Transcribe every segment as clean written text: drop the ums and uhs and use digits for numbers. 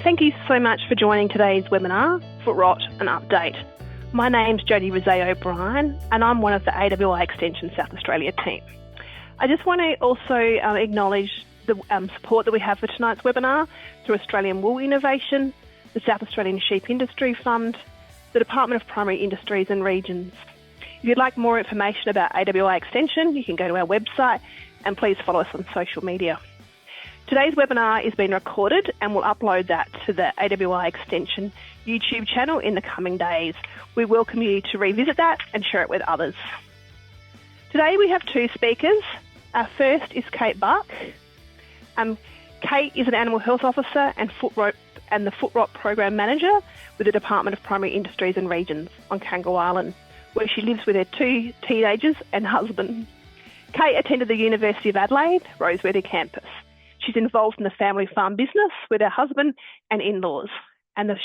Thank you so much for joining today's webinar, Footrot, an update. My name's Jodie Reseigh-O'Brien and I'm one of the AWI Extension South Australia team. I just want to also acknowledge the support that we have for tonight's webinar through Australian Wool Innovation, the South Australian Sheep Industry Fund, the Department of Primary Industries and Regions. If you'd like more information about AWI Extension, you can go to our website and please follow us on social media. Today's webinar is being recorded and we'll upload that to the AWI Extension YouTube channel in the coming days. We welcome you to revisit that and share it with others. Today we have two speakers. Our first is Kate Buck. Kate is an Animal Health Officer and the Footrot Program Manager with the Department of Primary Industries and Regions on Kangaroo Island, where she lives with her two teenagers and husband. Kate attended the University of Adelaide, Roseworthy campus. She's involved in the family farm business with her husband and in-laws. And the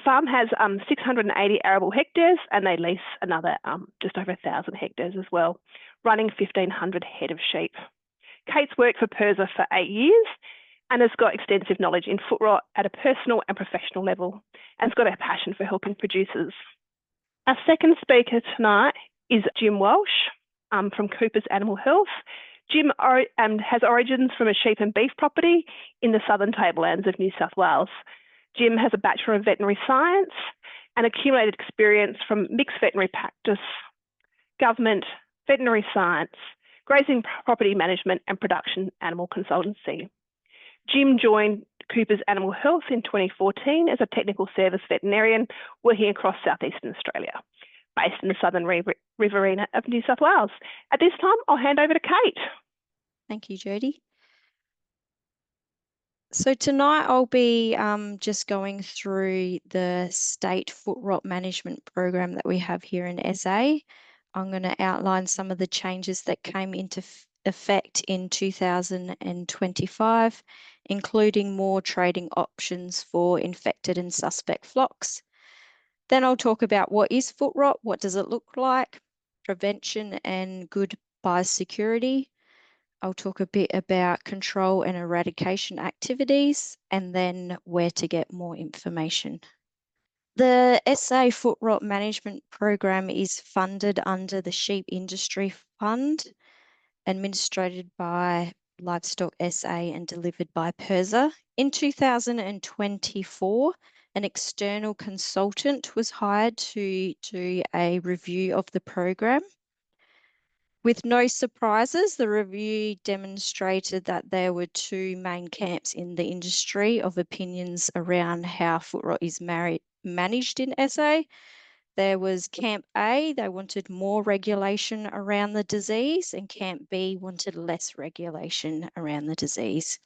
farm has 680 arable hectares and they lease another just over 1,000 hectares as well, running 1,500 head of sheep. Kate's worked for PIRSA for 8 years and has got extensive knowledge in Footrot at a personal and professional level and has got a passion for helping producers. Our second speaker tonight is Jim Walsh from Cooper's Animal Health. Jim has origins from a sheep and beef property in the southern tablelands of New South Wales. Jim has a Bachelor of Veterinary Science and accumulated experience from mixed veterinary practice, government, veterinary science, grazing property management and production animal consultancy. Jim joined Cooper's Animal Health in 2014 as a technical service veterinarian working across southeastern Australia, based in the southern riverina of New South Wales. At this time, I'll hand over to Kate. Thank you, Jodie. So tonight I'll be just going through the state Footrot management program that we have here in SA. I'm going to outline some of the changes that came into effect in 2025, including more trading options for infected and suspect flocks. Then I'll talk about what is Footrot, what does it look like, prevention and good biosecurity. I'll talk a bit about control and eradication activities and then where to get more information. The SA Footrot Management Program is funded under the Sheep Industry Fund, administered by Livestock SA and delivered by PIRSA. In 2024, an external consultant was hired to do a review of the program. With no surprises, the review demonstrated that there were two main camps in the industry of opinions around how Footrot is managed in SA. There was Camp A, they wanted more regulation around the disease, and Camp B wanted less regulation around the disease.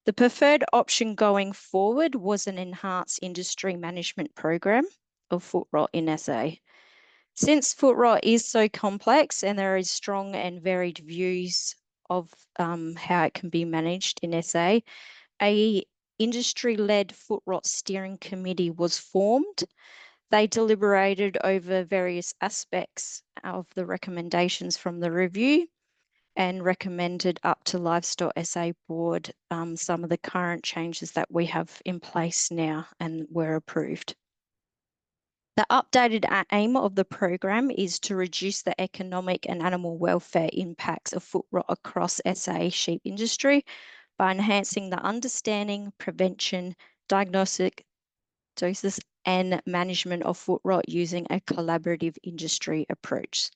The preferred option going forward was an enhanced industry management program of Footrot in SA. Since Footrot is so complex and there is strong and varied views of how it can be managed in SA, a industry-led Footrot steering committee was formed. They deliberated over various aspects of the recommendations from the review and recommended up to Livestock SA board some of the current changes that we have in place now and were approved. The updated aim of the program is to reduce the economic and animal welfare impacts of Footrot across SA sheep industry by enhancing the understanding, prevention, diagnosis and management of Footrot using a collaborative industry approach.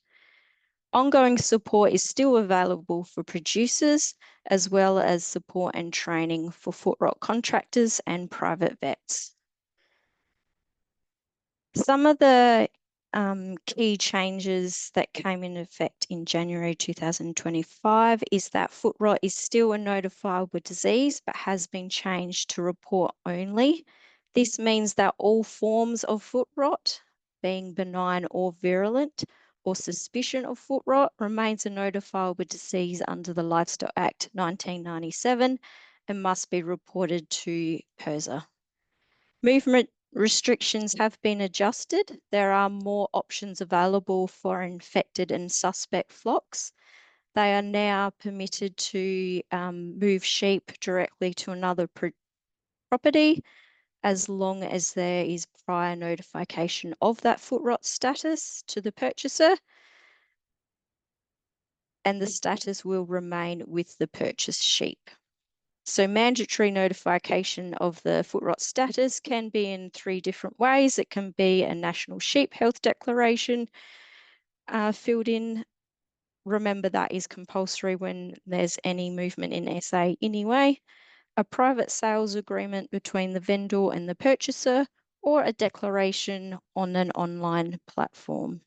Ongoing support is still available for producers, as well as support and training for Footrot contractors and private vets. Some of the key changes that came into effect in January 2025 is that Footrot is still a notifiable disease, but has been changed to report only. This means that all forms of Footrot, being benign or virulent, or suspicion of Footrot, remains a notifiable disease under the Livestock Act 1997 and must be reported to PIRSA. Movement restrictions have been adjusted. There are more options available for infected and suspect flocks. They are now permitted to move sheep directly to another property, as long as there is prior notification of that foot rot status to the purchaser, and the status will remain with the purchased sheep. So mandatory notification of the foot rot status can be in 3 different ways. It can be a national sheep health declaration filled in. Remember, that is compulsory when there's any movement in SA anyway. A private sales agreement between the vendor and the purchaser, or a declaration on an online platform.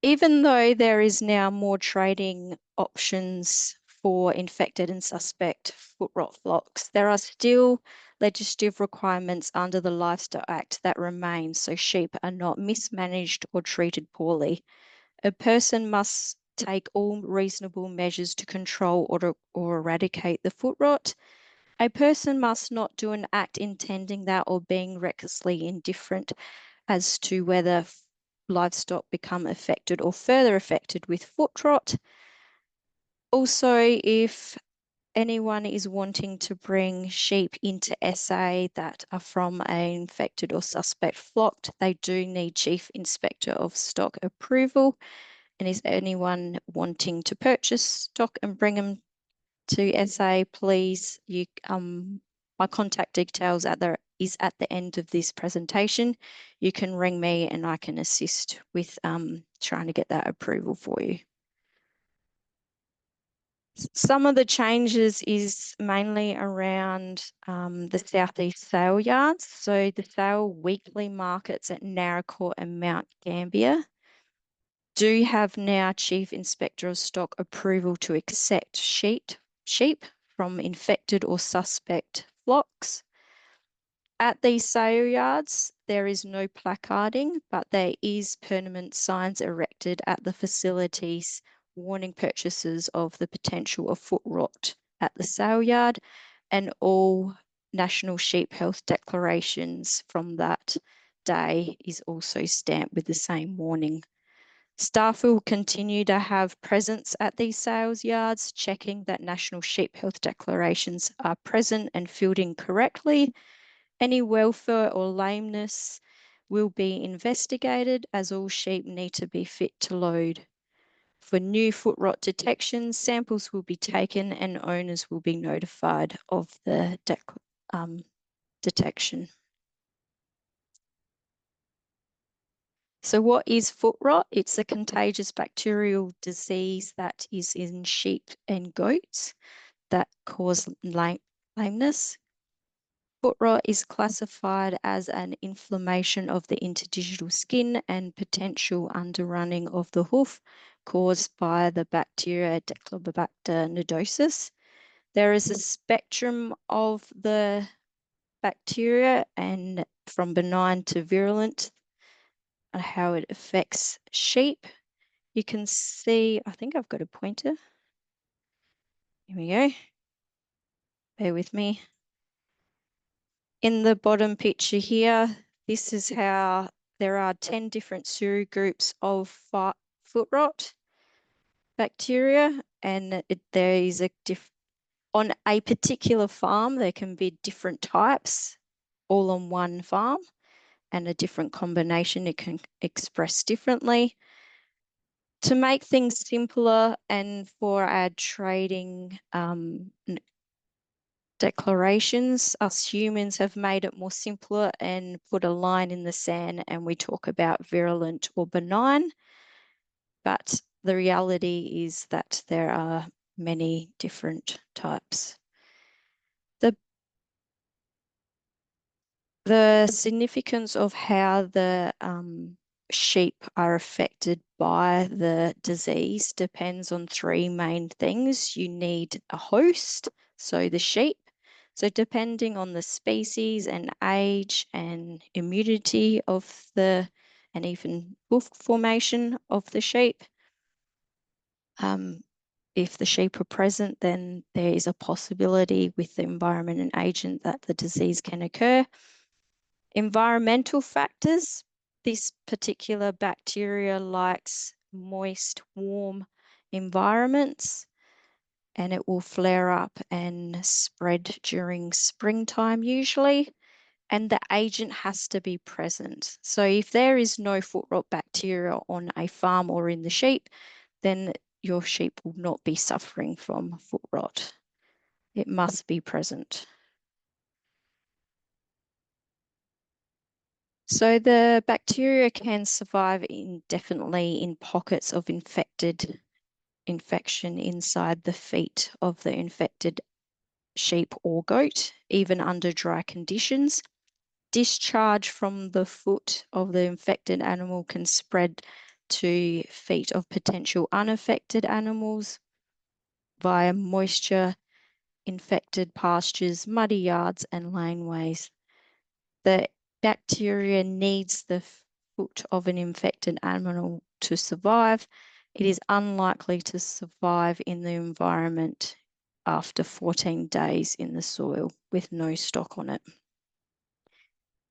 Even though there is now more trading options for infected and suspect foot rot flocks, there are still legislative requirements under the Livestock Act that remain, so sheep are not mismanaged or treated poorly. A person must take all reasonable measures to control or eradicate the foot rot. A person must not do an act intending that or being recklessly indifferent as to whether livestock become affected or further affected with foot rot. Also, if anyone is wanting to bring sheep into SA that are from an infected or suspect flock, they do need Chief Inspector of Stock approval. And is anyone wanting to purchase stock and bring them to SA, please, my contact details is at the end of this presentation. You can ring me and I can assist with trying to get that approval for you. Some of the changes is mainly around the Southeast sale yards. So the sale weekly markets at Narracourt and Mount Gambier do have now Chief Inspector of Stock approval to accept sheep from infected or suspect flocks. At these sale yards, there is no placarding, but there is permanent signs erected at the facilities warning purchasers of the potential of foot rot at the sale yard, and all national sheep health declarations from that day is also stamped with the same warning. Staff will continue to have presence at these sales yards, checking that national sheep health declarations are present and filled in correctly. Any welfare or lameness will be investigated, as all sheep need to be fit to load. For new foot rot detection, samples will be taken and owners will be notified of the detection. So what is foot rot? It's a contagious bacterial disease that is in sheep and goats that cause lameness. Foot rot is classified as an inflammation of the interdigital skin and potential underrunning of the hoof caused by the bacteria Declobacter nodosus. There is a spectrum of the bacteria, and from benign to virulent, how it affects sheep. You can see, I think I've got a pointer. Here we go. Bear with me. In the bottom picture here, this is how there are 10 different serogroups of foot rot bacteria, and there is on a particular farm, there can be different types all on one farm, and a different combination it can express differently. To make things simpler and for our trading declarations, us humans have made it more simpler and put a line in the sand, and we talk about virulent or benign. But the reality is that there are many different types. The significance of how the sheep are affected by the disease depends on 3 main things. You need a host, so the sheep. So depending on the species and age and immunity of and even hoof formation of the sheep, if the sheep are present, then there is a possibility with the environment and agent that the disease can occur. Environmental factors. This particular bacteria likes moist, warm environments. and it will flare up and spread during springtime usually, and the agent has to be present. So if there is no foot rot bacteria on a farm or in the sheep, then your sheep will not be suffering from foot rot. It must be present. So the bacteria can survive indefinitely in pockets of infection inside the feet of the infected sheep or goat, even under dry conditions. Discharge from the foot of the infected animal can spread to feet of potential unaffected animals via moisture, infected pastures, muddy yards, and laneways. The bacteria needs the foot of an infected animal to survive. It is unlikely to survive in the environment after 14 days in the soil with no stock on it.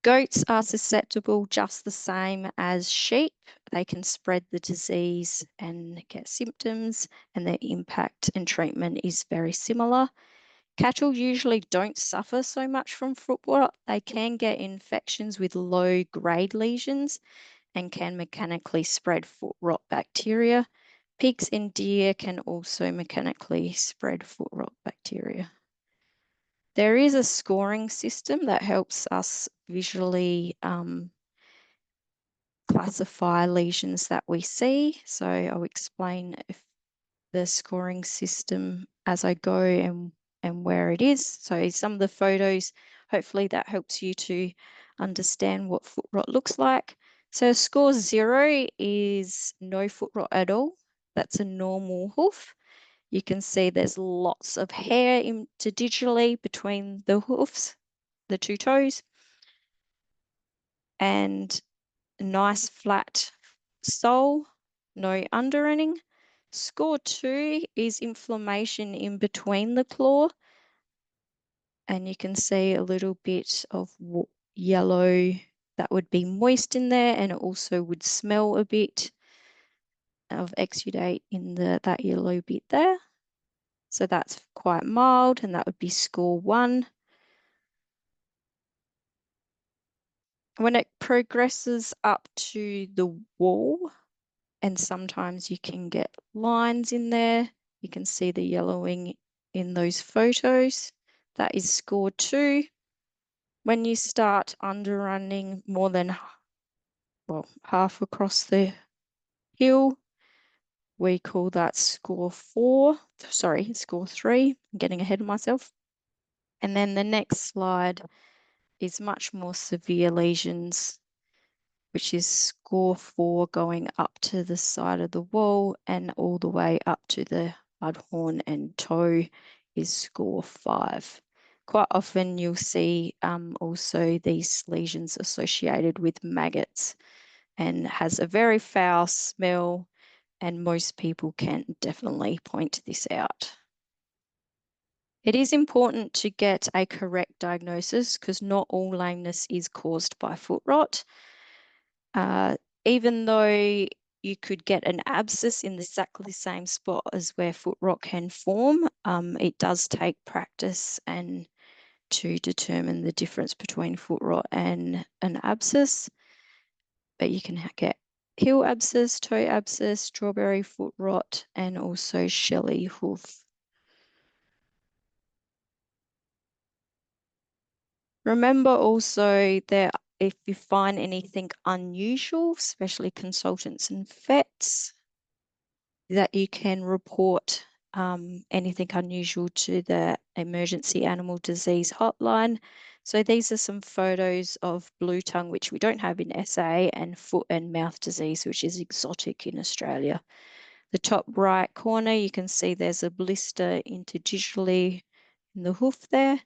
Goats are susceptible just the same as sheep. They can spread the disease and get symptoms, and their impact and treatment is very similar. Cattle usually don't suffer so much from foot rot. They can get infections with low-grade lesions and can mechanically spread foot rot bacteria. Pigs and deer can also mechanically spread foot rot bacteria. There is a scoring system that helps us visually classify lesions that we see. So I'll explain the scoring system as I go and where it is. So some of the photos, hopefully that helps you to understand what foot rot looks like. So score 0 is no foot rot at all. That's a normal hoof. You can see there's lots of hair interdigitally between the hoofs, the two toes, and nice flat sole, no underinning. Score 2 is inflammation in between the claw, and you can see a little bit of yellow that would be moist in there, and it also would smell a bit of exudate in that yellow bit there. So that's quite mild, and that would be score 1. When it progresses up to the wall, and sometimes you can get lines in there, you can see the yellowing in those photos. That is score 2. When you start underrunning more than, well, half across the hill, we call that score 4. Sorry, score 3. I'm getting ahead of myself. And then the next slide is much more severe lesions, which is score 4 going up to the side of the wall and all the way up to the bloodhorn and toe is score 5. Quite often you'll see also these lesions associated with maggots and has a very foul smell, and most people can definitely point this out. It is important to get a correct diagnosis because not all lameness is caused by foot rot. Even though you could get an abscess in exactly the same spot as where foot rot can form, it does take practice and to determine the difference between foot rot and an abscess. But you can get heel abscess, toe abscess, strawberry foot rot, and also shelly hoof. Remember also that if you find anything unusual, especially consultants and vets, that you can report anything unusual to the emergency animal disease hotline. So these are some photos of blue tongue, which we don't have in SA, and foot and mouth disease, which is exotic in Australia. The top right corner, you can see there's a blister interdigitally in the hoof there,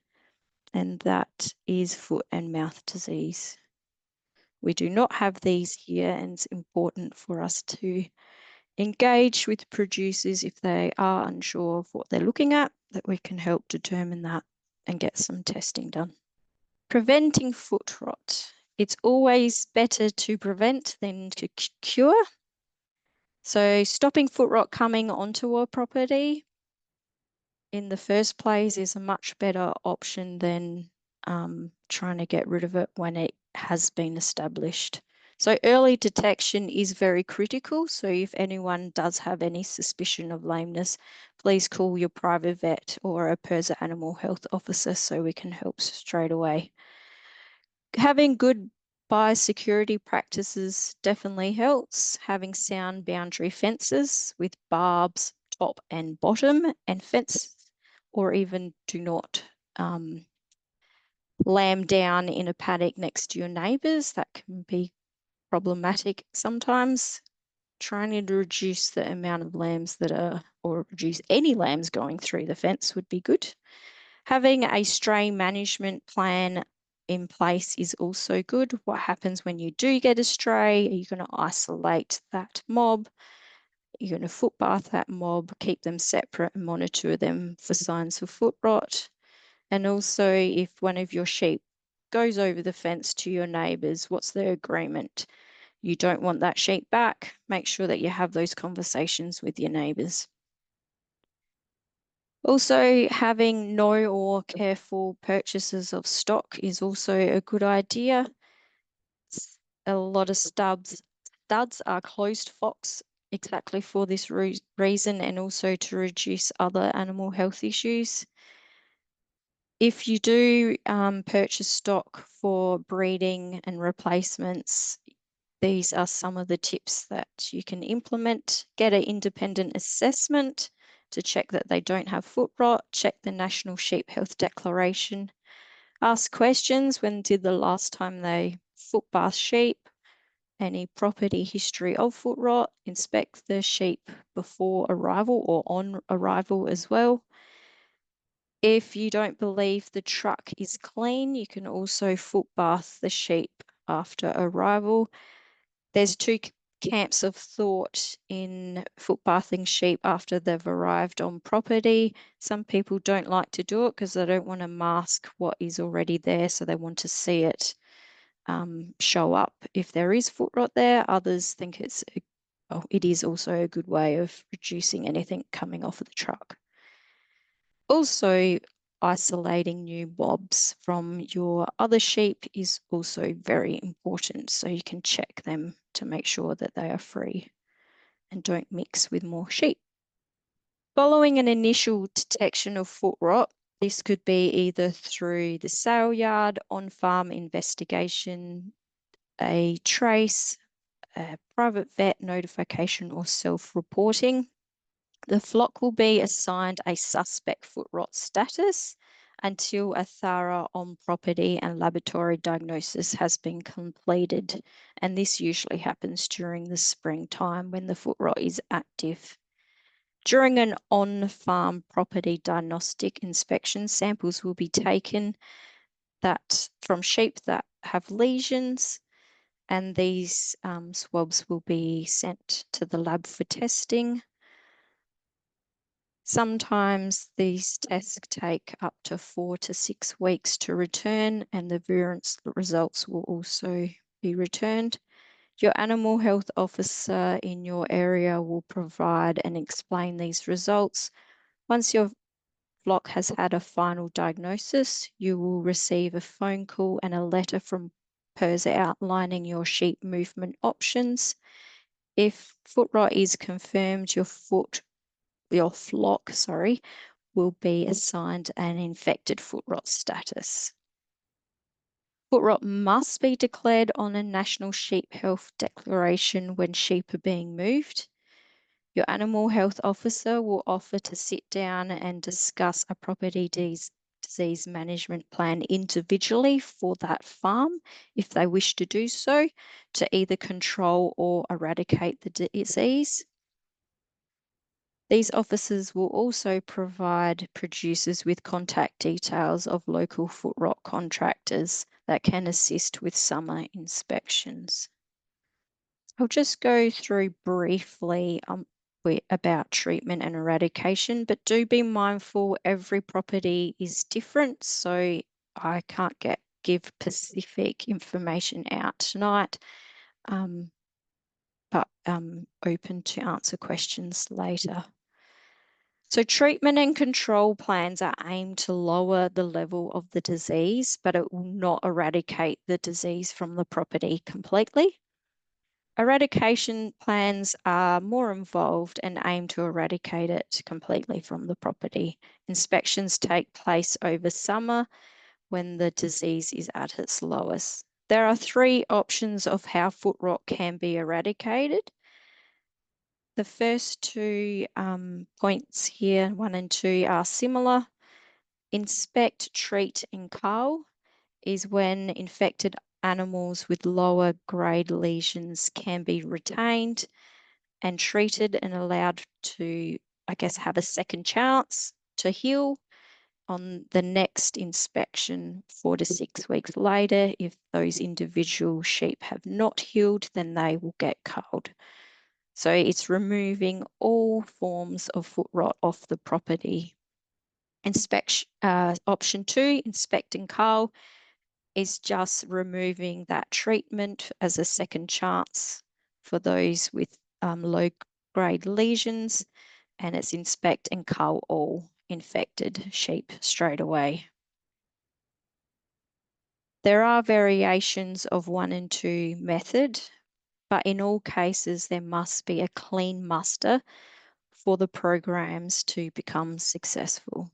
and that is foot and mouth disease. We do not have these here, and it's important for us to engage with producers if they are unsure of what they're looking at, that we can help determine that and get some testing done. Preventing foot rot. It's always better to prevent than to cure. So stopping foot rot coming onto a property, in the first place is a much better option than trying to get rid of it when it has been established. So early detection is very critical. So if anyone does have any suspicion of lameness, please call your private vet or a PIRSA animal health officer so we can help straight away. Having good biosecurity practices definitely helps. Having sound boundary fences with barbs top and bottom, and fence, or even do not lamb down in a paddock next to your neighbours. That can be problematic sometimes. Trying to reduce the amount of lambs that are, or reduce any lambs going through the fence would be good. Having a stray management plan in place is also good. What happens when you do get a stray? Are you going to isolate that mob? You're going to foot bath that mob, keep them separate and monitor them for signs of foot rot. And also, if one of your sheep goes over the fence to your neighbours, what's the agreement? You don't want that sheep back. Make sure that you have those conversations with your neighbours. Also, having no or careful purchases of stock is also a good idea. A lot of studs are closed fox exactly for this reason, and also to reduce other animal health issues. If you do purchase stock for breeding and replacements, these are some of the tips that you can implement. Get an independent assessment to check that they don't have foot rot. Check the National Sheep Health Declaration. Ask questions. When did the last time they foot bath sheep? Any property history of foot rot. Inspect the sheep before arrival or on arrival as well. If you don't believe the truck is clean, you can also foot bath the sheep after arrival. There's two camps of thought in foot bathing sheep after they've arrived on property. Some people don't like to do it because they don't want to mask what is already there, so they want to see it show up if there is foot rot there. Others think it is also a good way of reducing anything coming off of the truck. Also, isolating new mobs from your other sheep is also very important, so you can check them to make sure that they are free and don't mix with more sheep. Following an initial detection of foot rot, this could be either through the sale yard, on-farm investigation, a trace, a private vet notification, or self-reporting. The flock will be assigned a suspect foot rot status until a thorough on-property and laboratory diagnosis has been completed, and this usually happens during the springtime when the foot rot is active. During an on-farm property diagnostic inspection, samples will be taken from sheep that have lesions, and these swabs will be sent to the lab for testing. Sometimes these tests take up to 4 to 6 weeks to return, and the virulence results will also be returned. Your animal health officer in your area will provide and explain these results. Once your flock has had a final diagnosis, you will receive a phone call and a letter from PIRSA outlining your sheep movement options. If foot rot is confirmed, your flock, will be assigned an infected foot rot status. Foot rot must be declared on a National Sheep Health Declaration when sheep are being moved. Your animal health officer will offer to sit down and discuss a property disease management plan individually for that farm if they wish to do so, to either control or eradicate the disease. These officers will also provide producers with contact details of local foot rot contractors that can assist with summer inspections. I'll just go through briefly about treatment and eradication, but do be mindful every property is different, so I can't give specific information out tonight, but open to answer questions later. So treatment and control plans are aimed to lower the level of the disease, but it will not eradicate the disease from the property completely. Eradication plans are more involved and aim to eradicate it completely from the property. Inspections take place over summer when the disease is at its lowest. There are 3 options of how foot rot can be eradicated. The first 2 points here, 1 and 2, are similar. Inspect, treat, and cull is when infected animals with lower grade lesions can be retained and treated and allowed to, I guess, have a second chance to heal on the next inspection 4 to 6 weeks later. If those individual sheep have not healed, then they will get culled. So it's removing all forms of foot rot off the property. Option 2, inspect and cull, is just removing that treatment as a second chance for those with low grade lesions, and it's inspect and cull all infected sheep straight away. There are variations of 1 and 2 method, but in all cases there must be a clean muster for the programs to become successful.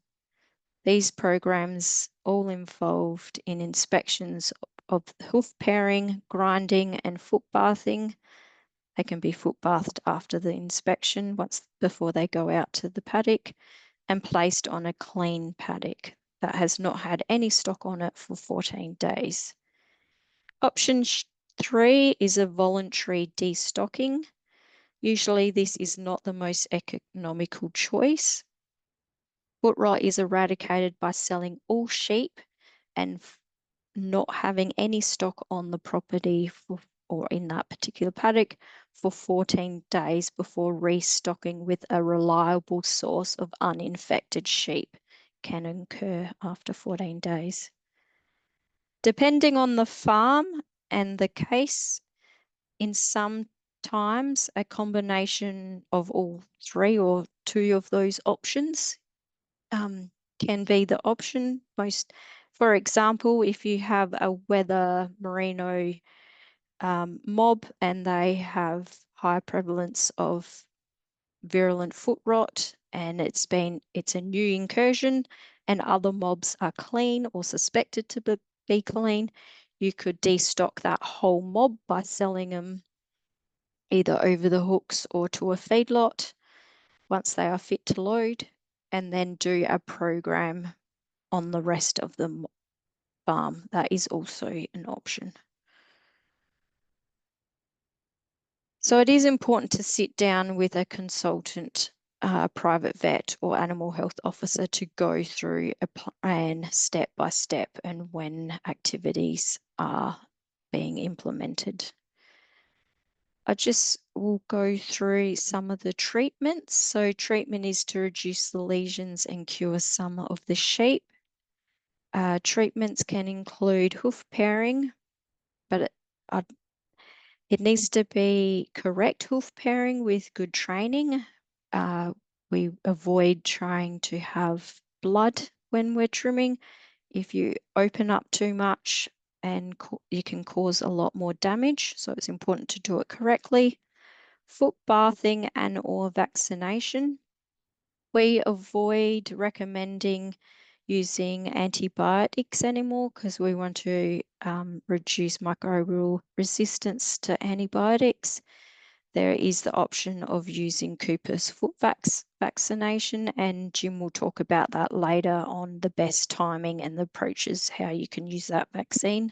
These programs all involved in inspections of hoof pairing, grinding, and foot bathing. They can be foot bathed after the inspection before they go out to the paddock, and placed on a clean paddock that has not had any stock on it for 14 days. Option 3 is a voluntary destocking. Usually this is not the most economical choice. Foot rot is eradicated by selling all sheep and not having any stock on the property or in that particular paddock for 14 days before restocking with a reliable source of uninfected sheep can occur after 14 days. Depending on the farm and the case, in some times a combination of all 3 or 2 of those options can be the option. For example, if you have a weather merino mob and they have high prevalence of virulent foot rot and it's a new incursion and other mobs are clean or suspected to be clean, you could destock that whole mob by selling them either over the hooks or to a feedlot once they are fit to load, and then do a program on the rest of the farm. That is also an option. So it is important to sit down with a consultant, private vet or animal health officer to go through a plan step by step and when activities are being implemented. I just will go through some of the treatments. So treatment is to reduce the lesions and cure some of the sheep. Treatments can include hoof pairing, but it needs to be correct hoof pairing with good training. We avoid trying to have blood when we're trimming. If you open up too much, and you can cause a lot more damage, so it's important to do it correctly. Foot bathing and or vaccination. We avoid recommending using antibiotics anymore because we want to reduce microbial resistance to antibiotics. There is the option of using Cooper's foot vaccination, and Jim will talk about that later on the best timing and the approaches, how you can use that vaccine.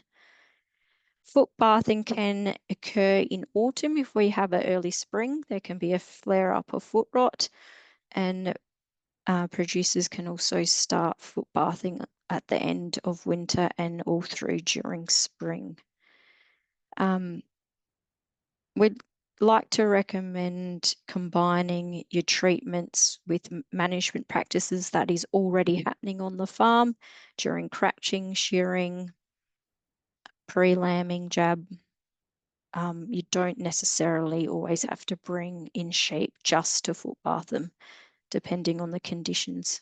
Foot bathing can occur in autumn if we have an early spring. There can be a flare-up of foot rot, and producers can also start foot bathing at the end of winter and all through during spring. We'd like to recommend combining your treatments with management practices that is already happening on the farm during cratching, shearing, pre-lambing, jab. You don't necessarily always have to bring in sheep just to foot bath them. depending on the conditions.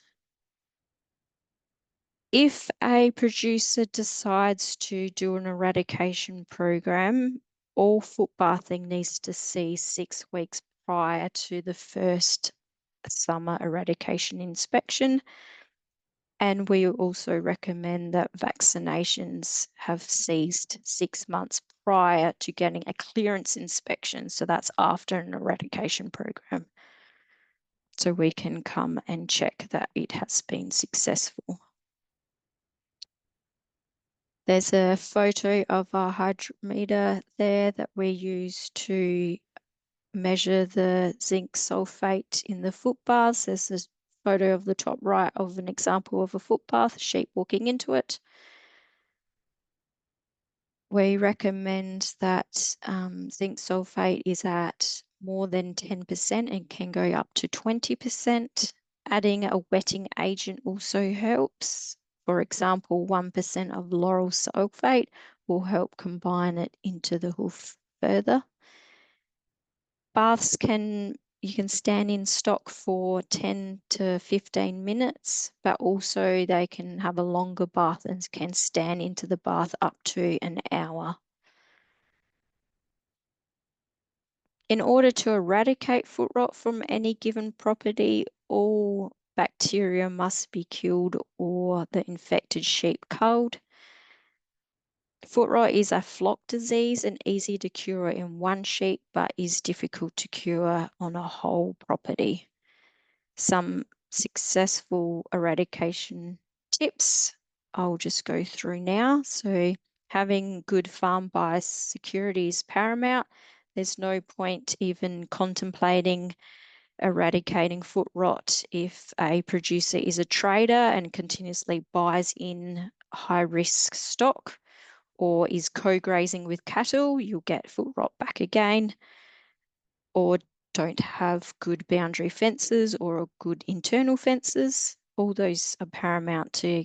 If a producer decides to do an eradication program, all foot bathing needs to cease 6 weeks prior to the first summer eradication inspection. And we also recommend that vaccinations have ceased 6 months prior to getting a clearance inspection. So that's after an eradication program. So we can come and check that it has been successful. There's a photo of our hydrometer there that we use to measure the zinc sulfate in the foot baths. There's a photo of the top right of an example of a foot bath, sheep walking into it. We recommend that zinc sulfate is at more than 10% and can go up to 20%. Adding a wetting agent also helps. For example, 1% of lauryl sulfate will help combine it into the hoof further. Baths you can stand in stock for 10 to 15 minutes, but also they can have a longer bath and can stand into the bath up to an hour. In order to eradicate foot rot from any given property, all bacteria must be killed or the infected sheep culled. Foot rot is a flock disease and easy to cure in one sheep, but is difficult to cure on a whole property. Some successful eradication tips I'll just go through now. So having good farm biosecurity is paramount. There's no point even contemplating eradicating foot rot if a producer is a trader and continuously buys in high-risk stock or is co-grazing with cattle. You'll get foot rot back again, or don't have good boundary fences or good internal fences. All those are paramount to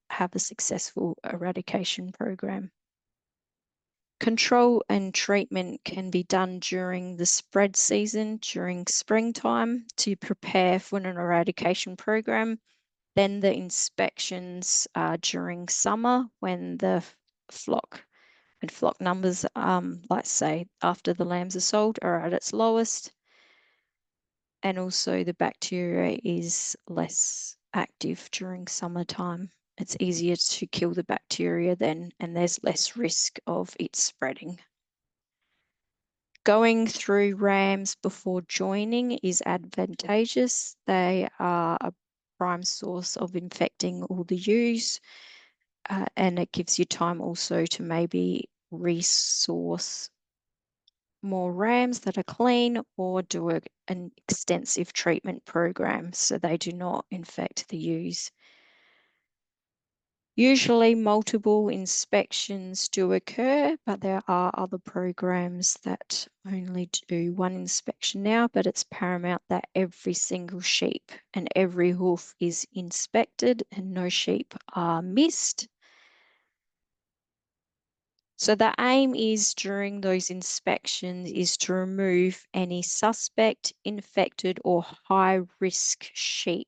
have a successful eradication program. Control and treatment can be done during the spread season, during springtime, to prepare for an eradication program. Then the inspections are during summer when the flock numbers, let's say after the lambs are sold, are at its lowest. And also the bacteria is less active during summertime. It's easier to kill the bacteria then, and there's less risk of it spreading. Going through rams before joining is advantageous. They are a prime source of infecting all the ewes, and it gives you time also to maybe resource more rams that are clean or do an extensive treatment program so they do not infect the ewes. Usually multiple inspections do occur, but there are other programs that only do one inspection now, but it's paramount that every single sheep and every hoof is inspected and no sheep are missed. So the aim is during those inspections is to remove any suspect, infected or high risk sheep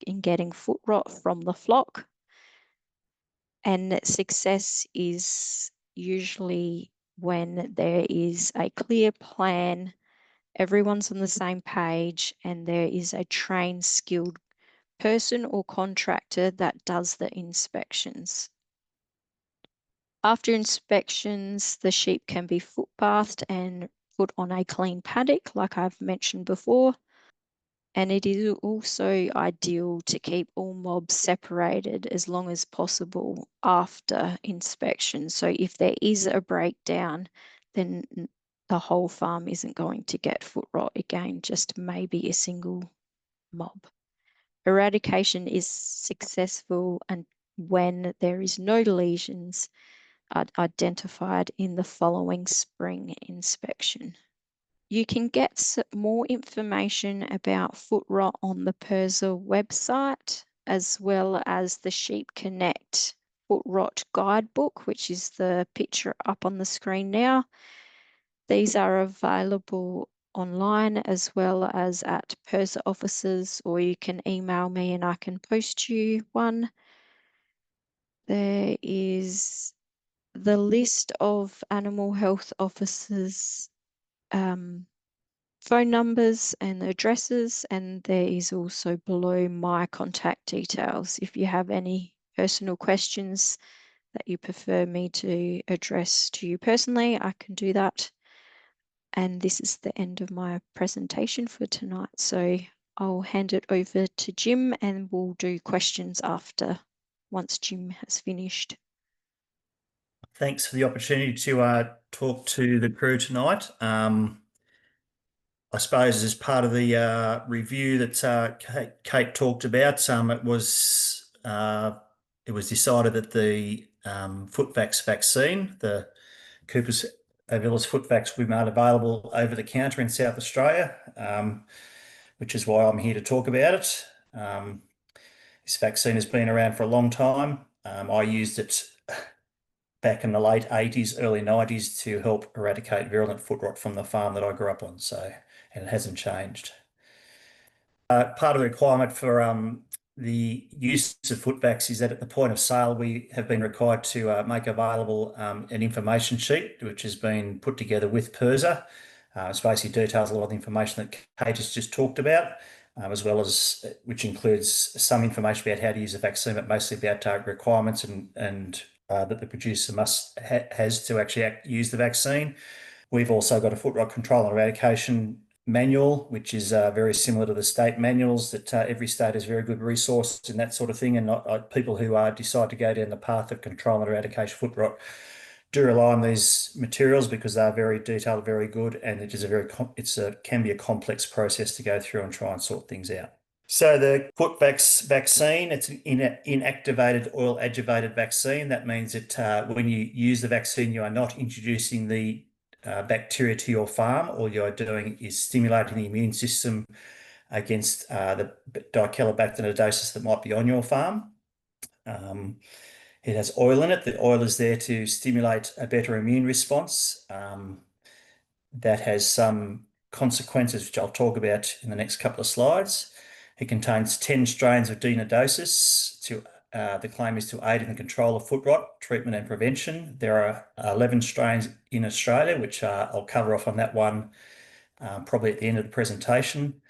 in getting foot rot from the flock. And success is usually when there is a clear plan, everyone's on the same page, and there is a trained, skilled person or contractor that does the inspections. After inspections, the sheep can be foot bathed and put on a clean paddock, like I've mentioned before. And it is also ideal to keep all mobs separated as long as possible after inspection. So if there is a breakdown, then the whole farm isn't going to get foot rot again, just maybe a single mob. Eradication is successful and when there is no lesions identified in the following spring inspection. You can get more information about foot rot on the PIRSA website, as well as the Sheep Connect Foot Rot Guidebook, which is the picture up on the screen now. These are available online as well as at PIRSA offices, or you can email me and I can post you one. There is the list of animal health officers' phone numbers and addresses, and there is also below my contact details. If you have any personal questions that you prefer me to address to you personally, I can do that. And this is the end of my presentation for tonight. So I'll hand it over to Jim and we'll do questions after, once Jim has finished. Thanks for the opportunity to talk to the crew tonight. I suppose as part of the review that Kate talked about, it was decided that the Footvax vaccine, the Cooper's Avilis Footvax, will be made available over the counter in South Australia, which is why I'm here to talk about it. This vaccine has been around for a long time. I used it back in the late 80s, early 90s to help eradicate virulent foot rot from the farm that I grew up on, and it hasn't changed. Part of the requirement for the use of Footvax is that at the point of sale, we have been required to make available an information sheet, which has been put together with PIRSA. It basically details a lot of the information that Kate has just talked about, as well as, which includes some information about how to use the vaccine, but mostly about requirements and that the producer has to actually use the vaccine. We've also got a foot rot control and eradication manual, which is very similar to the state manuals, that every state has very good resources and that sort of thing. And people who decide to go down the path of control and eradication foot rot do rely on these materials because they're very detailed, very good, and it is can be a complex process to go through and try and sort things out. So the Footvax vaccine, it's an inactivated oil adjuvated vaccine. That means that when you use the vaccine, you are not introducing the bacteria to your farm. All you are doing is stimulating the immune system against the Dichelobacter nodosus that might be on your farm. It has oil in it. The oil is there to stimulate a better immune response. That has some consequences, which I'll talk about in the next couple of slides. It contains 10 strains of D. nodosus. The claim is to aid in the control of foot rot, treatment and prevention. There are 11 strains in Australia, which I'll cover off on that one probably at the end of the presentation.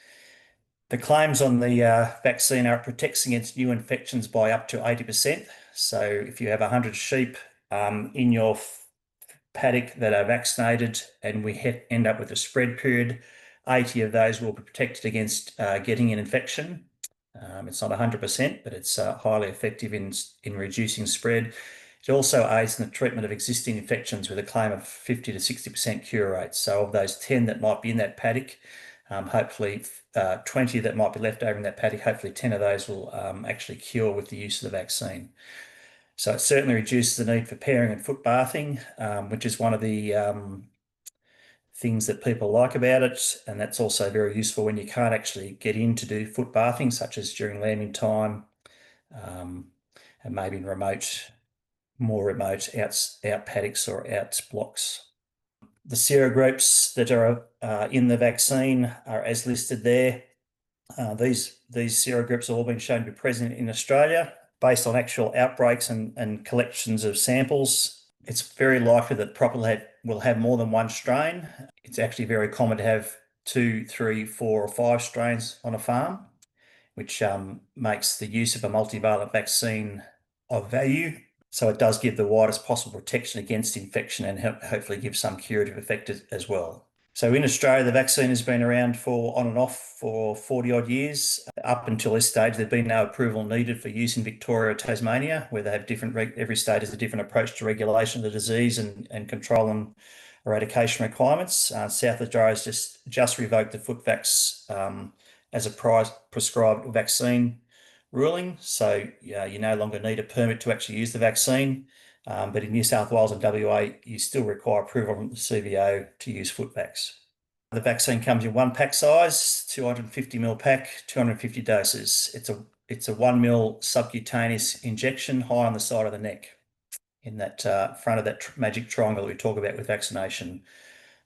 The claims on the vaccine are it protects against new infections by up to 80%. So if you have 100 sheep in your paddock that are vaccinated and we end up with a spread period, 80 of those will be protected against getting an infection. It's not 100%, but it's highly effective in reducing spread. It also aids in the treatment of existing infections with a claim of 50 to 60% cure rate. So of those 10 that might be in that paddock, hopefully 20 that might be left over in that paddock, hopefully 10 of those will actually cure with the use of the vaccine. So it certainly reduces the need for pairing and foot bathing, which is one of the things that people like about it. And that's also very useful when you can't actually get in to do foot bathing, such as during lambing time, and maybe in more remote out paddocks or out blocks. The serogroups that are in the vaccine are as listed there. These serogroups have all been shown to be present in Australia based on actual outbreaks and collections of samples. It's very likely that will have more than one strain. It's actually very common to have 2, 3, 4, or 5 strains on a farm, which makes the use of a multivalent vaccine of value. So it does give the widest possible protection against infection and hopefully give some curative effect as well. So in Australia, the vaccine has been around on and off for 40 odd years. Up until this stage, there'd been no approval needed for use in Victoria or Tasmania, where they have every state has a different approach to regulation of the disease and control and eradication requirements. South Australia has just revoked the Footvax as a prescribed vaccine ruling. So you no longer need a permit to actually use the vaccine. But in New South Wales and WA, you still require approval from the CVO to use Footvax. The vaccine comes in 1 pack size, 250 ml pack, 250 doses. It's a 1 ml subcutaneous injection high on the side of the neck in that front of that magic triangle we talk about with vaccination,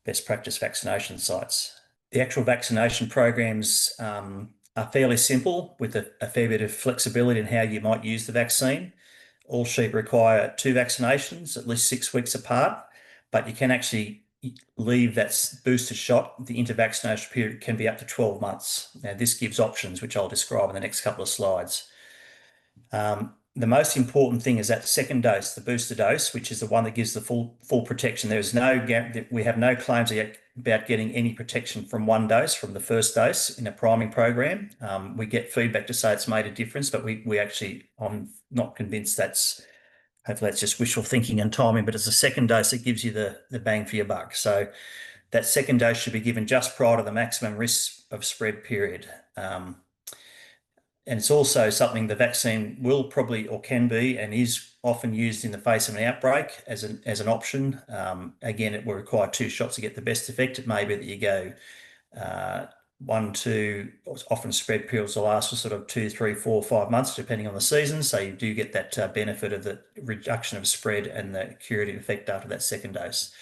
best practice vaccination sites. The actual vaccination programs are fairly simple, with a fair bit of flexibility in how you might use the vaccine. All sheep require 2 vaccinations, at least 6 weeks apart, but you can actually leave that booster shot. The intervaccination period can be up to 12 months. Now, this gives options, which I'll describe in the next couple of slides. The most important thing is that second dose, the booster dose, which is the one that gives the full protection. We have no claims yet about getting any protection from one dose, from the first dose in a priming program. We get feedback to say it's made a difference, but I'm not convinced hopefully that's just wishful thinking and timing, but it's the second dose that gives you the bang for your buck. So that second dose should be given just prior to the maximum risk of spread period. And it's also something the vaccine will probably, or can be, and is often used in the face of an outbreak as an option. Again, it will require 2 shots to get the best effect. It may be that you go 1, 2, often spread periods will last for sort of 2, 3, 4, 5 months, depending on the season. So you do get that benefit of the reduction of spread and the curative effect after that second dose.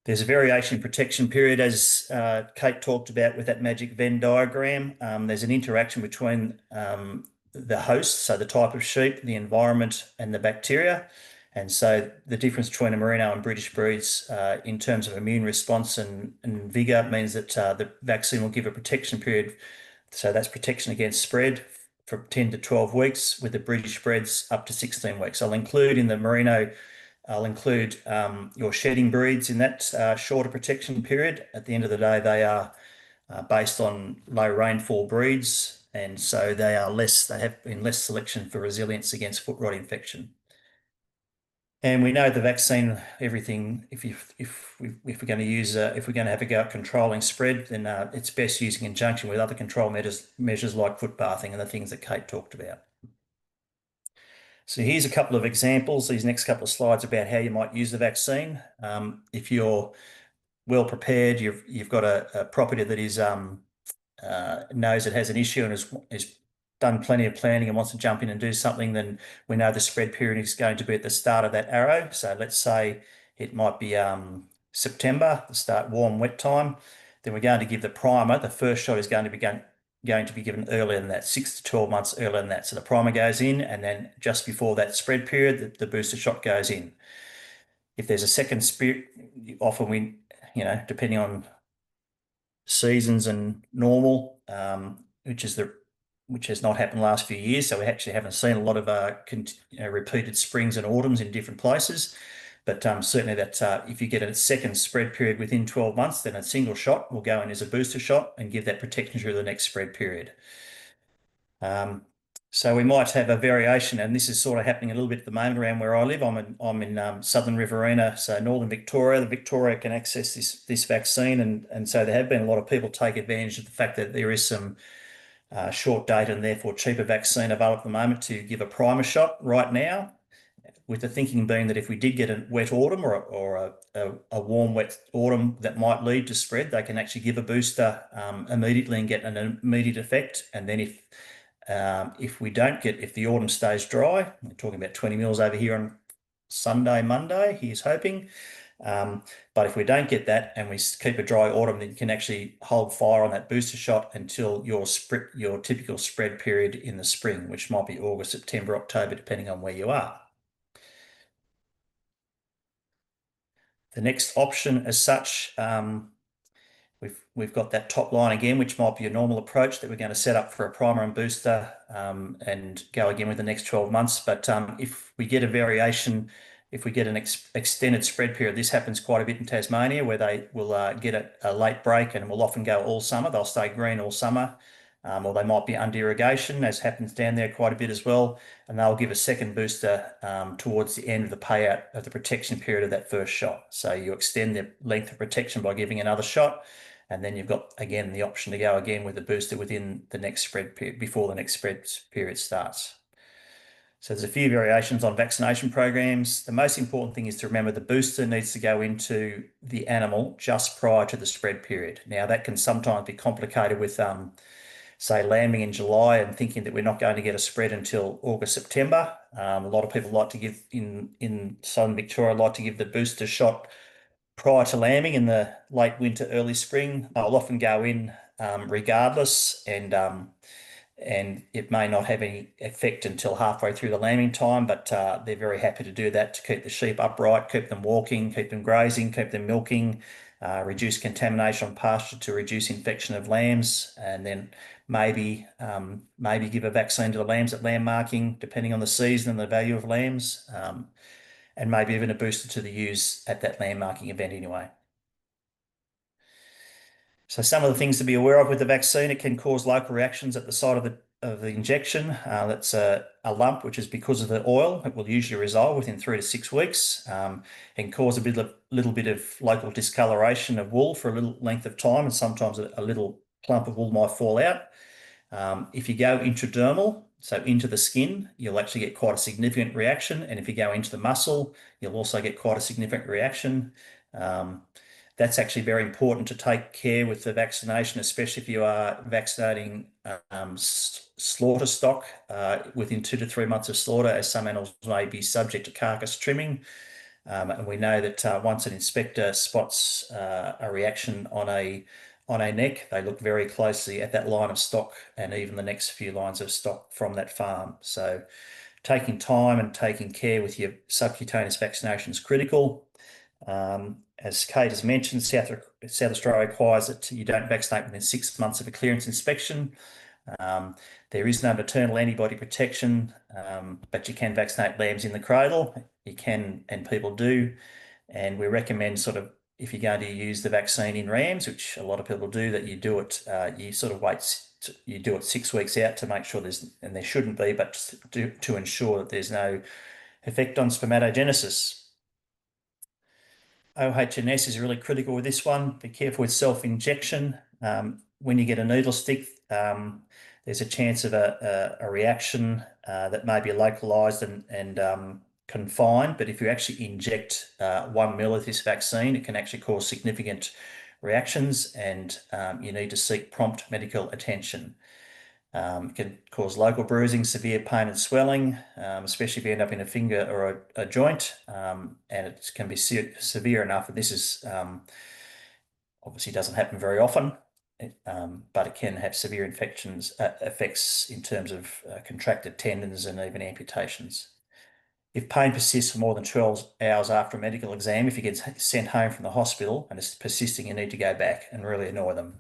There's a variation protection period, as Kate talked about with that magic Venn diagram. There's an interaction between the host, so the type of sheep, the environment, and the bacteria. And so the difference between a Merino and British breeds in terms of immune response and vigour means that the vaccine will give a protection period. So that's protection against spread for 10 to 12 weeks, with the British breeds up to 16 weeks. I'll include in the Merino, your shedding breeds in that shorter protection period. At the end of the day, they are based on low rainfall breeds, and so they have been less selection for resilience against foot rot infection. And we know the vaccine, everything, if we're going to have a go at controlling spread, then it's best used in conjunction with other control measures like foot bathing and the things that Kate talked about. So here's a couple of examples, these next couple of slides, about how you might use the vaccine. If you're well prepared, you've got a property that is knows it has an issue and is done plenty of planning and wants to jump in and do something, then we know the spread period is going to be at the start of that arrow. So let's say it might be September, the start warm, wet time. Then we're going to give the primer. The first shot is going to be given earlier than that, 6 to 12 months earlier than that. So the primer goes in, and then just before that spread period, the booster shot goes in. If there's a second often we, depending on seasons and normal, which has not happened the last few years. So we actually haven't seen a lot of repeated springs and autumns in different places. But certainly that if you get a second spread period within 12 months, then a single shot will go in as a booster shot and give that protection through the next spread period. So we might have a variation, and this is sort of happening a little bit at the moment around where I live. I'm in southern Riverina, so northern Victoria. Victoria can access this vaccine, and so there have been a lot of people take advantage of the fact that there is some short date and therefore cheaper vaccine available at the moment to give a primer shot right now, with the thinking being that if we did get a wet autumn or a warm, wet autumn that might lead to spread, they can actually give a booster immediately and get an immediate effect. And then if the autumn stays dry, we're talking about 20 mils over here on Monday, here's hoping. But if we don't get that and we keep a dry autumn, then you can actually hold fire on that booster shot until your typical spread period in the spring, which might be August, September, October, depending on where you are. The next option as such, we've got that top line again, which might be a normal approach that we're going to set up for a primer and booster and go again with the next 12 months. But if we get a variation, if we get an extended spread period, this happens quite a bit in Tasmania, where they will get a late break and will often go all summer. They'll stay green all summer, or they might be under irrigation, as happens down there quite a bit as well. And they'll give a second booster towards the end of the payout of the protection period of that first shot. So you extend the length of protection by giving another shot. And then you've got, again, the option to go again with the booster within the next spread period, before the next spread period starts. So there's a few variations on vaccination programs. The most important thing is to remember the booster needs to go into the animal just prior to the spread period. Now, that can sometimes be complicated with, say, lambing in July and thinking that we're not going to get a spread until August, September. A lot of people like to give, in southern Victoria, like to give the booster shot prior to lambing in the late winter, early spring, they'll often go in regardless, and it may not have any effect until halfway through the lambing time, but they're very happy to do that to keep the sheep upright, keep them walking, keep them grazing, keep them milking, reduce contamination on pasture to reduce infection of lambs, and then maybe give a vaccine to the lambs at lamb marking, depending on the season and the value of lambs, and maybe even a booster to the ewes at that lamb marking event anyway. So some of the things to be aware of with the vaccine, it can cause local reactions at the site of the injection. That's a lump, which is because of the oil. It will usually resolve within 3 to 6 weeks, and cause a little bit of local discoloration of wool for a little length of time, and sometimes a little clump of wool might fall out. If you go intradermal, so into the skin, you'll actually get quite a significant reaction, and if you go into the muscle, you'll also get quite a significant reaction. That's actually very important to take care with the vaccination, especially if you are vaccinating slaughter stock within 2 to 3 months of slaughter, as some animals may be subject to carcass trimming. And we know that once an inspector spots a reaction on a neck, they look very closely at that line of stock and even the next few lines of stock from that farm. So taking time and taking care with your subcutaneous vaccination is critical. As Kate has mentioned, South Australia requires that you don't vaccinate within 6 months of a clearance inspection. There is no maternal antibody protection, but you can vaccinate lambs in the cradle. You can, and people do, and we recommend sort of, if you're going to use the vaccine in rams, which a lot of people do, that you do it, you sort of you do it 6 weeks out to make sure and there shouldn't be, but to ensure that there's no effect on spermatogenesis. OH&S is really critical with this one. Be careful with self-injection. When you get a needle stick, there's a chance of a reaction that may be localized and confined, but if you actually inject 1 ml of this vaccine, it can actually cause significant reactions, and you need to seek prompt medical attention. It can cause local bruising, severe pain and swelling, especially if you end up in a finger or a joint, and it can be severe enough. And this is obviously doesn't happen very often, but it can have severe effects in terms of contracted tendons and even amputations. If pain persists for more than 12 hours after a medical exam, if you get sent home from the hospital and it's persisting, you need to go back and really annoy them.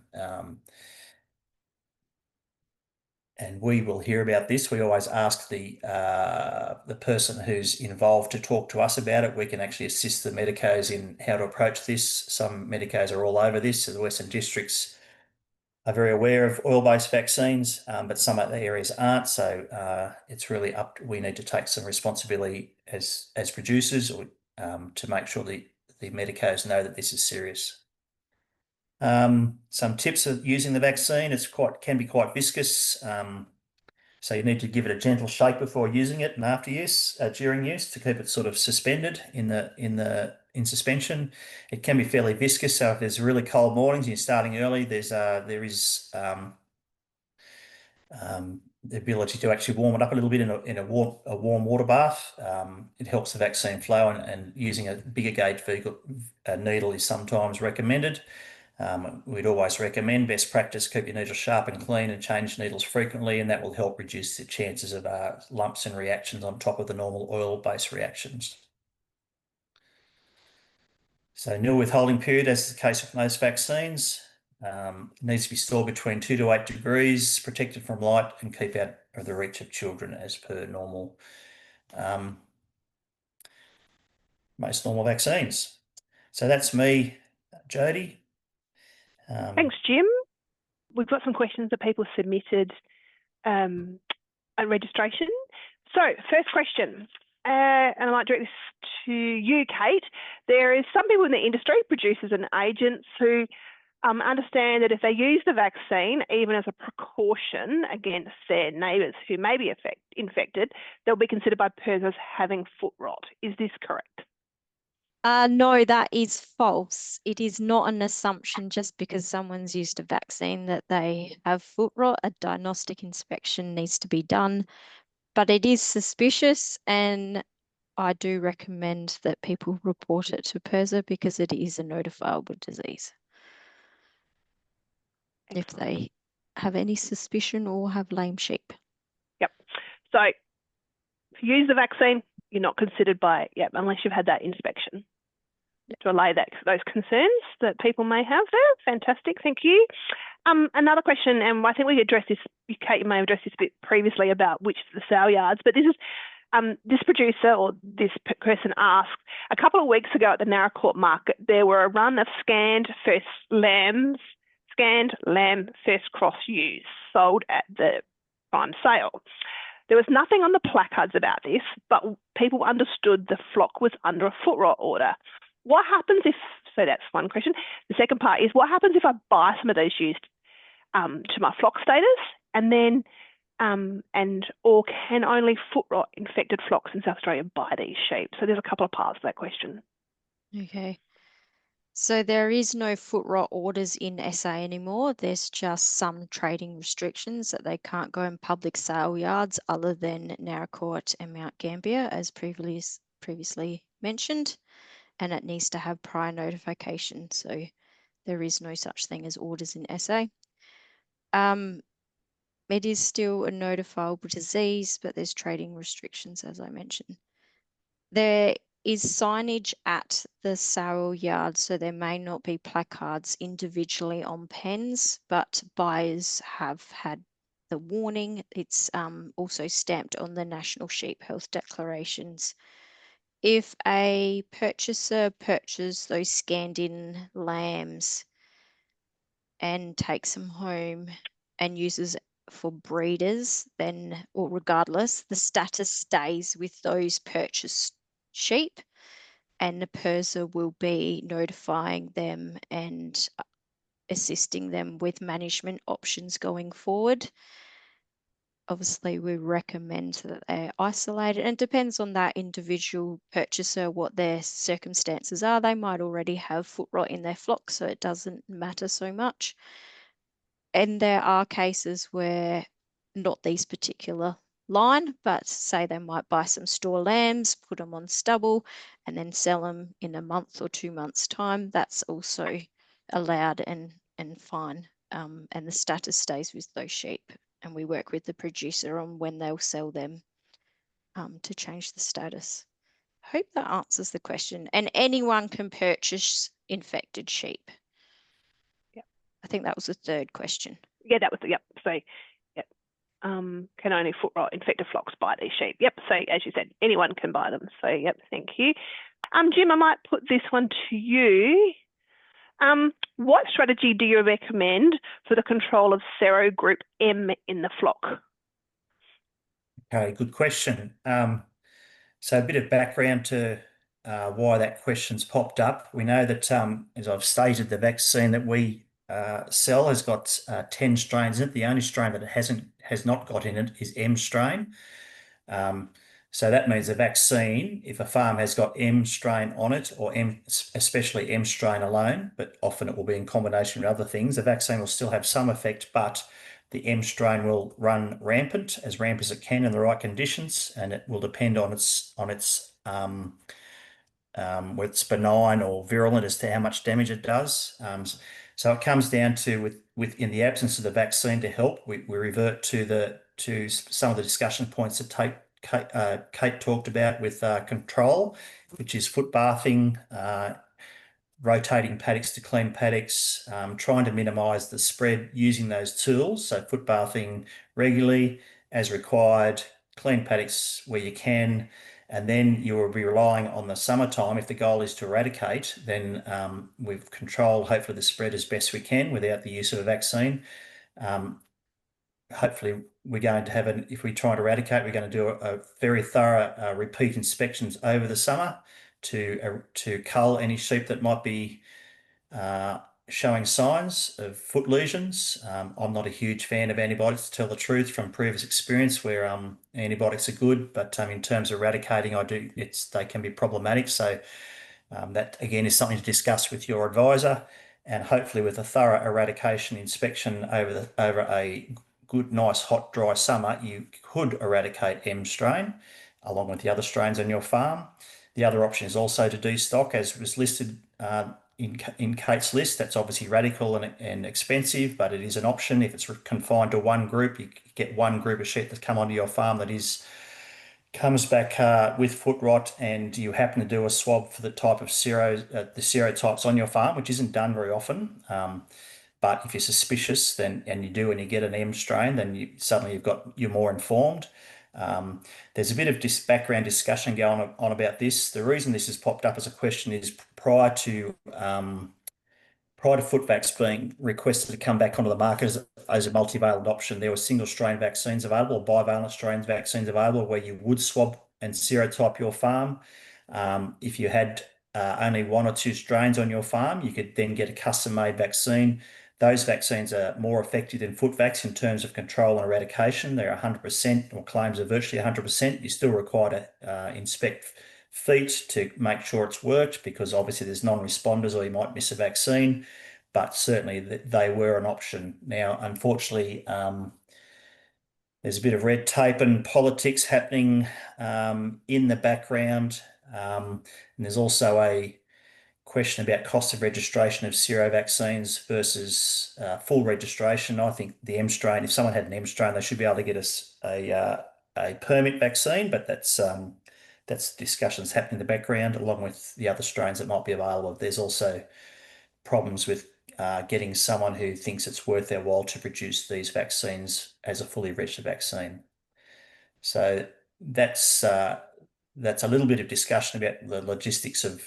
And we will hear about this. We always ask the person who's involved to talk to us about it. We can actually assist the medicos in how to approach this. Some medicos are all over this. So the Western Districts are very aware of oil-based vaccines, but some other areas aren't. So it's really we need to take some responsibility as producers to make sure the medicos know that this is serious. Some tips of using the vaccine: can be quite viscous, so you need to give it a gentle shake before using it and after use, during use, to keep it sort of suspended in suspension. It can be fairly viscous, so if there's really cold mornings and you're starting early, there is the ability to actually warm it up a little bit in a warm water bath. It helps the vaccine flow, and using a bigger gauge needle is sometimes recommended. We'd always recommend, best practice, keep your needles sharp and clean and change needles frequently, and that will help reduce the chances of lumps and reactions on top of the normal oil-based reactions. So nil withholding period, as is the case with most vaccines. Needs to be stored between 2 to 8 degrees, protected from light, and keep out of the reach of children as per normal, most normal vaccines. So that's me, Jodie. Thanks, Jim. We've got some questions that people submitted at registration. So, first question, and I might direct this to you, Kate. There is some people in the industry, producers and agents, who understand that if they use the vaccine, even as a precaution against their neighbours who may be infected, they'll be considered by PIRSA as having foot rot. Is this correct? No, that is false. It is not an assumption just because someone's used a vaccine that they have foot rot. A diagnostic inspection needs to be done, but it is suspicious, and I do recommend that people report it to PIRSA because it is a notifiable disease. If they have any suspicion or have lame sheep. Yep. So if you use the vaccine, you're not considered by it, unless you've had that inspection. To allay those concerns that people may have there. Fantastic, thank you. Another question, and I think we addressed this, Kate, you may have addressed this a bit previously about which of the sale yards, but this is this producer or this person asked, a couple of weeks ago at the Narracourt market, there were a run of scanned lamb first cross ewes sold at the prime sale. There was nothing on the placards about this, but people understood the flock was under a Footrot order. What happens if, so that's one question. The second part is, what happens if I buy some of those ewes to my flock status and then, or can only Footrot infected flocks in South Australia buy these sheep? So there's a couple of parts to that question. Okay. So there is no Footrot orders in SA anymore. There's just some trading restrictions that they can't go in public sale yards other than Narracourt and Mount Gambier, as previously mentioned, and it needs to have prior notification. So there is no such thing as orders in SA. It is still a notifiable disease, but there's trading restrictions, as I mentioned. There is signage at the sale yard, so there may not be placards individually on pens, but buyers have had the warning. It's also stamped on the National Sheep Health Declarations. If a purchaser purchases those scanned-in lambs and takes them home and uses for breeders, then, or regardless, the status stays with those purchased sheep, and the PIRSA will be notifying them and assisting them with management options going forward. Obviously, we recommend that they're isolated, and it depends on that individual purchaser, what their circumstances are. They might already have Footrot in their flock, so it doesn't matter so much. And there are cases where not these particular line, but say they might buy some store lambs, put them on stubble, and then sell them in a month or 2 months' time. That's also allowed and fine. And the status stays with those sheep. And we work with the producer on when they'll sell them to change the status. I hope that answers the question. And anyone can purchase infected sheep. Yep. I think that was the third question. Yeah, that was, yep. So, yep. Can only Footrot infected flocks buy these sheep? Yep. So, as you said, anyone can buy them. So, yep, thank you. Jim, I might put this one to you. What strategy do you recommend for the control of serogroup M in the flock? Okay, good question. So a bit of background to why that question's popped up. We know that, as I've stated, the vaccine that we sell has got 10 strains in it. The only strain that it has not got in it is M strain. So that means a vaccine, if a farm has got M strain on it, or especially M strain alone, but often it will be in combination with other things, the vaccine will still have some effect, but the M strain will run rampant, as rampant as it can in the right conditions, and it will depend on whether it's benign or virulent as to how much damage it does. So it comes down to, in the absence of the vaccine to help, we revert to some of the discussion points that Kate talked about with control, which is foot bathing, rotating paddocks to clean paddocks, trying to minimise the spread using those tools. So foot bathing regularly as required, clean paddocks where you can, and then you will be relying on the summertime. If the goal is to eradicate, then we've controlled hopefully the spread as best we can without the use of a vaccine. Hopefully we're going to have if we try to eradicate, we're going to do a very thorough repeat inspections over the summer to cull any sheep that might be showing signs of foot lesions. I'm not a huge fan of antibiotics, to tell the truth, from previous experience where antibiotics are good, but in terms of eradicating, they can be problematic. So that again is something to discuss with your advisor, and hopefully with a thorough eradication inspection over a good, nice, hot, dry summer, you could eradicate M strain. along with the other strains on your farm. The other option is also to destock, as was listed in Kate's list. That's obviously radical and expensive, but it is an option. If it's confined to one group, you get one group of sheep that come onto your farm that comes back with foot rot, and you happen to do a swab for the type of the serotypes on your farm, which isn't done very often. But if you're suspicious, and you get an M strain, then suddenly you're more informed. There's a bit of background discussion going on about this. The reason this has popped up as a question is prior to Footvax being requested to come back onto the market as a multivalent option, there were single strain vaccines available, or bivalent strain vaccines available, where you would swab and serotype your farm. If you had only one or two strains on your farm, you could then get a custom-made vaccine. Those vaccines are more effective than Footvax in terms of control and eradication. They're 100%, or claims are virtually 100%. You still require to inspect feet to make sure it's worked, because obviously there's non-responders or you might miss a vaccine, but certainly they were an option. Now, unfortunately, there's a bit of red tape and politics happening in the background, and there's also a question about cost of registration of sero vaccines versus full registration. I think the M strain, if someone had an M strain, they should be able to get us a permit vaccine, but that's discussions happening in the background, along with the other strains that might be available. There's also problems with getting someone who thinks it's worth their while to produce these vaccines as a fully registered vaccine. So that's a little bit of discussion about the logistics of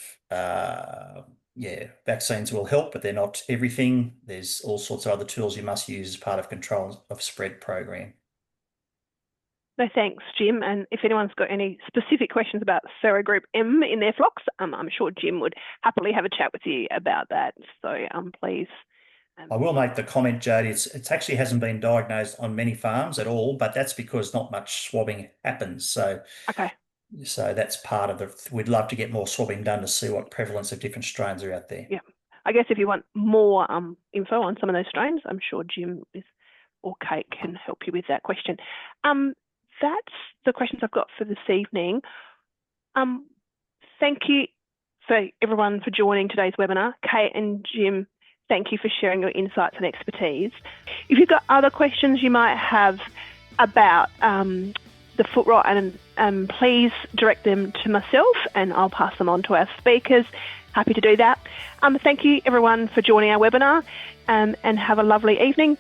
vaccines will help, but they're not everything. There's all sorts of other tools you must use as part of control of spread program. No, thanks, Jim. And if anyone's got any specific questions about serogroup M in their flocks, I'm sure Jim would happily have a chat with you about that. So please. I will make the comment, Jodie, it actually hasn't been diagnosed on many farms at all, but that's because not much swabbing happens. So, okay. So that's part of we'd love to get more swabbing done to see what prevalence of different strains are out there. Yeah. I guess if you want more info on some of those strains, I'm sure Jim or Kate can help you with that question. That's the questions I've got for this evening. Thank you for everyone for joining today's webinar. Kate and Jim, thank you for sharing your insights and expertise. If you've got other questions you might have about the foot rot, and please direct them to myself and I'll pass them on to our speakers. Happy to do that. Thank you everyone for joining our webinar, and have a lovely evening.